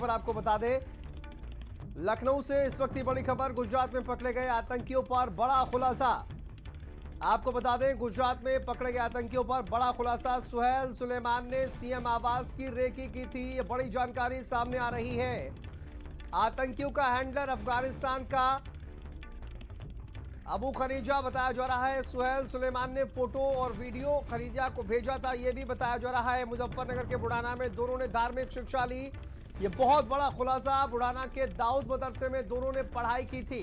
खबर आपको बता दें, लखनऊ से इस वक्त की बड़ी खबर, गुजरात में पकड़े गए आतंकियों पर बड़ा खुलासा। आपको बता दें, गुजरात में पकड़े गए आतंकियों पर बड़ा खुलासा। सुहेल सुलेमान ने सीएम आवास की रेकी की थी, ये बड़ी जानकारी सामने आ रही है। आतंकियों का हैंडलर अफगानिस्तान का अबू खनीजा बताया जा रहा है। सुहेल सुलेमान ने फोटो और वीडियो खनीजा को भेजा था, यह भी बताया जा रहा है। मुजफ्फरनगर के बुढ़ाना में दोनों ने धार्मिक शिक्षा ली, यह बहुत बड़ा खुलासा। बुढ़ाना के दाऊद मदरसे में दोनों ने पढ़ाई की थी।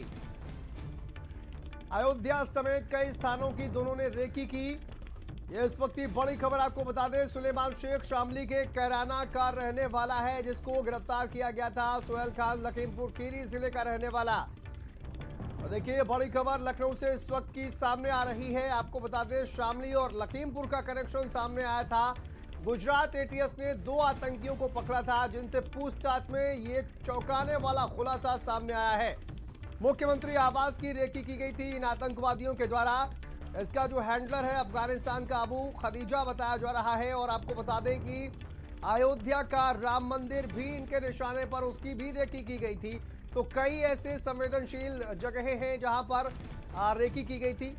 अयोध्या समेत कई स्थानों की दोनों ने रेकी की। यह इस वक्त की बड़ी खबर आपको बता दें, सुलेमान शेख शामली के कैराना का रहने वाला है, जिसको गिरफ्तार किया गया था। सुहेल खान लखीमपुर खीरी जिले का रहने वाला। और देखिए, बड़ी खबर लखनऊ से इस वक्त की सामने आ रही है। आपको बता दें, शामली और लखीमपुर का कनेक्शन सामने आया था। गुजरात एटीएस ने 2 आतंकियों को पकड़ा था, जिनसे पूछताछ में ये चौंकाने वाला खुलासा सामने आया है। मुख्यमंत्री आवास की रेकी की गई थी इन आतंकवादियों के द्वारा। इसका जो हैंडलर है अफगानिस्तान का अबू खनीजा बताया जा रहा है। और आपको बता दें कि अयोध्या का राम मंदिर भी इनके निशाने पर, उसकी भी रेकी की गई थी। तो कई ऐसे संवेदनशील जगहें हैं जहां पर रेकी की गई थी।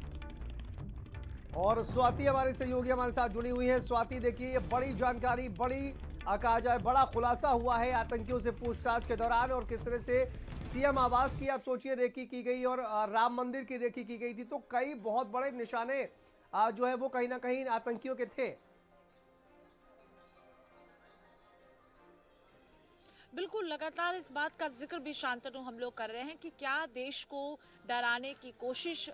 और स्वाति हमारे सहयोगी हमारे साथ जुड़ी हुई है। स्वाति, देखिए, ये बड़ी जानकारी, कहा जाए बड़ा खुलासा हुआ है आतंकियों से पूछताछ के दौरान। और किस तरह से सीएम आवास की, आप सोचिए, रेकी की गई और राम मंदिर की रेकी की गई थी। तो कई बहुत बड़े निशाने जो है वो कहीं ना कहीं आतंकियों के थे। बिल्कुल, लगातार इस बात का जिक्र भी शांतनु हम लोग कर रहे हैं कि क्या देश को डराने की कोशिश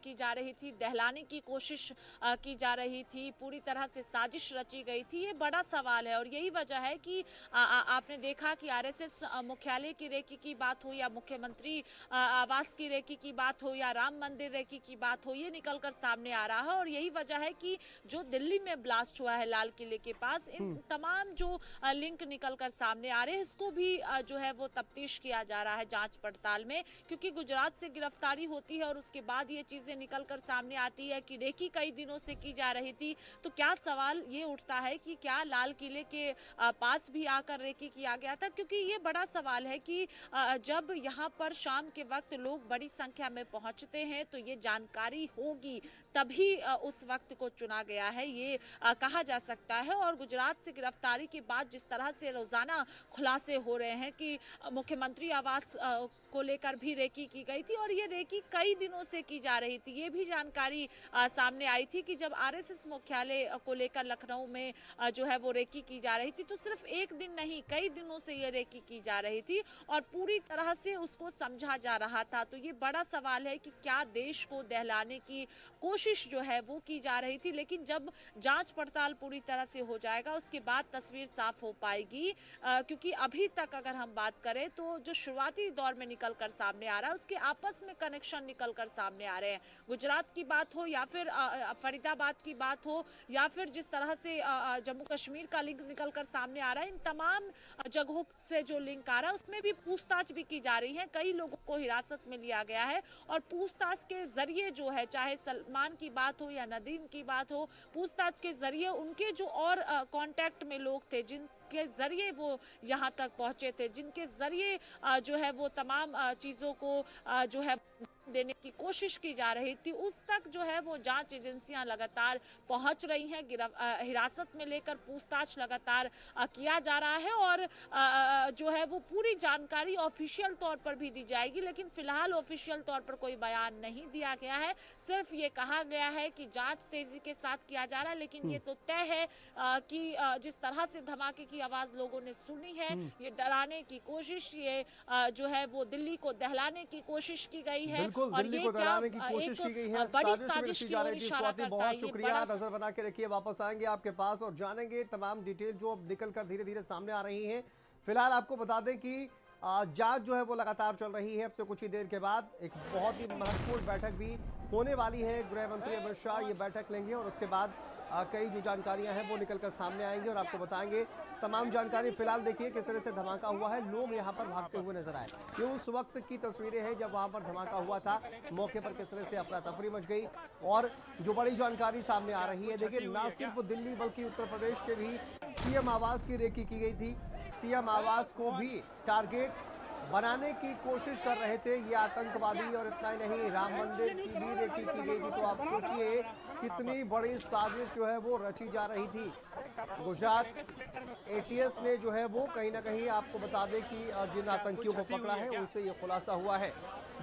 की जा रही थी, दहलाने की कोशिश की जा रही थी, पूरी तरह से साजिश रची गई थी। ये बड़ा सवाल है और यही वजह है कि आपने देखा कि आरएसएस मुख्यालय की रेकी की बात हो या मुख्यमंत्री आवास की रेकी की बात हो या राम मंदिर रेकी की बात हो, ये निकल कर सामने आ रहा है। और यही वजह है कि जो दिल्ली में ब्लास्ट हुआ है लाल किले के पास, इन तमाम जो लिंक निकल कर सामने आ रहे हैं, इसको भी जो है वो तफ्तीश किया जा रहा है जांच पड़ताल में। क्योंकि गुजरात से गिरफ्तारी होती है और उसके बाद ये चीजें निकल कर सामने आती है कि रेकी कई दिनों से की जा रही थी। तो क्या सवाल ये उठता है कि क्या लाल किले के पास भी आकर रेकी किया गया था? क्योंकि ये बड़ा सवाल है कि जब यहाँ पर शाम के वक्त लोग बड़ी संख्या में पहुंचते हैं तो ये जानकारी होगी, तभी उस वक्त को चुना गया है, ये कहा जा सकता है। और गुजरात से गिरफ्तारी के बाद जिस तरह से रोजाना खुलासे हो रहे हैं कि मुख्यमंत्री आवास को लेकर भी रेकी की गई थी और ये रेकी कई दिनों से की जा रही थी। ये भी जानकारी सामने आई थी कि जब आरएसएस मुख्यालय को लेकर लखनऊ में जो है वो रेकी की जा रही थी, तो सिर्फ एक दिन नहीं, कई दिनों से ये रेकी की जा रही थी और पूरी तरह से उसको समझा जा रहा था। तो ये बड़ा सवाल है कि क्या देश को दहलाने की कोशिश जो है वो की जा रही थी। लेकिन जब जांच पड़ताल पूरी तरह से हो जाएगा, उसके बाद तस्वीर साफ हो पाएगी। क्योंकि अभी तक अगर हम बात करें तो जो शुरुआती दौर में निकल कर सामने आ रहा है, उसके आपस में कनेक्शन निकल कर सामने आ रहे हैं। गुजरात की बात हो या फिर फरीदाबाद की बात हो या फिर जिस तरह से जम्मू कश्मीर का लिंक निकल कर सामने आ रहा है, इन तमाम जगहों से जो लिंक आ रहा है उसमें भी पूछताछ भी की जा रही है। कई लोगों को हिरासत में लिया गया है और पूछताछ के जरिए जो है, चाहे सलमान की बात हो या नदीम की बात हो, पूछताछ के जरिए उनके जो और कांटेक्ट में लोग थे, जिनके जरिए वो यहाँ तक पहुंचे थे, जिनके जरिए जो है वो तमाम चीजों को जो है देने की कोशिश की जा रही थी, उस तक जो है वो जांच एजेंसियां लगातार पहुंच रही हैं। हिरासत में लेकर पूछताछ लगातार किया जा रहा है और जो है वो पूरी जानकारी ऑफिशियल तौर पर भी दी जाएगी। लेकिन फिलहाल ऑफिशियल तौर पर कोई बयान नहीं दिया गया है, सिर्फ ये कहा गया है कि जांच तेजी के साथ किया जा रहा है। लेकिन ये तो तय है कि जिस तरह से धमाके की आवाज लोगों ने सुनी है, ये डराने की कोशिश, ये जो है वो दिल्ली को दहलाने की कोशिश की गई है और दिल्ली ये को क्या दहलाने की कोशिश की गई है, बड़ी साजिश में साजिश रची की जा ओर रही थी। इशारा स्वाति, करता बहुत है। ये शुक्रिया, बड़ा नजर बना के रखिए, वापस आएंगे आपके पास और जानेंगे तमाम डिटेल जो अब निकल कर धीरे धीरे सामने आ रही है। फिलहाल आपको बता दें कि जांच जो है वो लगातार चल रही है। अब से कुछ ही देर के बाद एक बहुत ही महत्वपूर्ण बैठक भी होने वाली है। गृह मंत्री अमित शाह ये बैठक लेंगे और उसके बाद कई जो जानकारियां हैं वो निकलकर सामने आएंगी और आपको बताएंगे तमाम जानकारी। फिलहाल देखिए किस तरह से धमाका हुआ है, लोग यहां पर भागते हुए नजर आए। ये उस वक्त की तस्वीरें हैं जब वहां पर धमाका हुआ था, मौके पर किस तरह से अफरा तफरी मच गई। और जो बड़ी जानकारी सामने आ रही है, देखिए, ना सिर्फ दिल्ली बल्कि उत्तर प्रदेश के भी सीएम आवास की रेकी की गई थी। सीएम आवास को भी टारगेट बनाने की कोशिश कर रहे थे ये आतंकवादी। और इतना ही नहीं, राम मंदिर की भी रेकी की गई थी। तो आप सोचिए कितनी बड़ी साजिश जो है वो रची जा रही थी। गुजरात एटीएस ने जो है वो कहीं ना कहीं आपको बता दें कि जिन आतंकियों को पकड़ा है उनसे ये खुलासा हुआ है।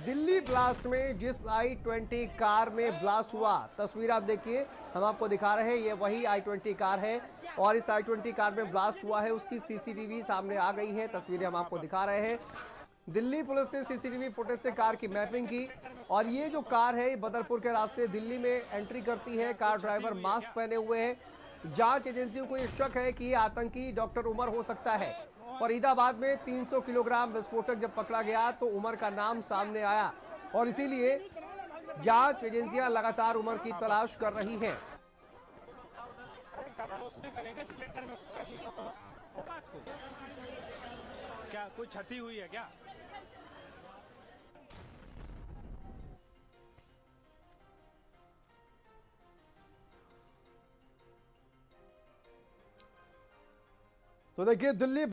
दिल्ली ब्लास्ट में जिस i20 कार में ब्लास्ट हुआ, तस्वीर आप देखिए, हम आपको दिखा रहे हैं, ये वही i20 कार है और इस i20 कार में ब्लास्ट हुआ है उसकी सीसीटीवी सामने आ गई है। तस्वीरें हम आपको दिखा रहे हैं। दिल्ली पुलिस ने सीसीटीवी फुटेज से कार की मैपिंग की और ये जो कार है बदरपुर के रास्ते दिल्ली में एंट्री करती है। कार ड्राइवर मास्क पहने हुए हैं। जांच एजेंसियों को ये शक है कि ये आतंकी डॉक्टर उमर हो सकता है। फरीदाबाद में 300 किलोग्राम विस्फोटक जब पकड़ा गया तो उमर का नाम सामने आया और इसीलिए जांच एजेंसियां लगातार उमर की तलाश कर रही हैं। क्या कोई क्षति हुई है क्या? तो देखिए दिल्ली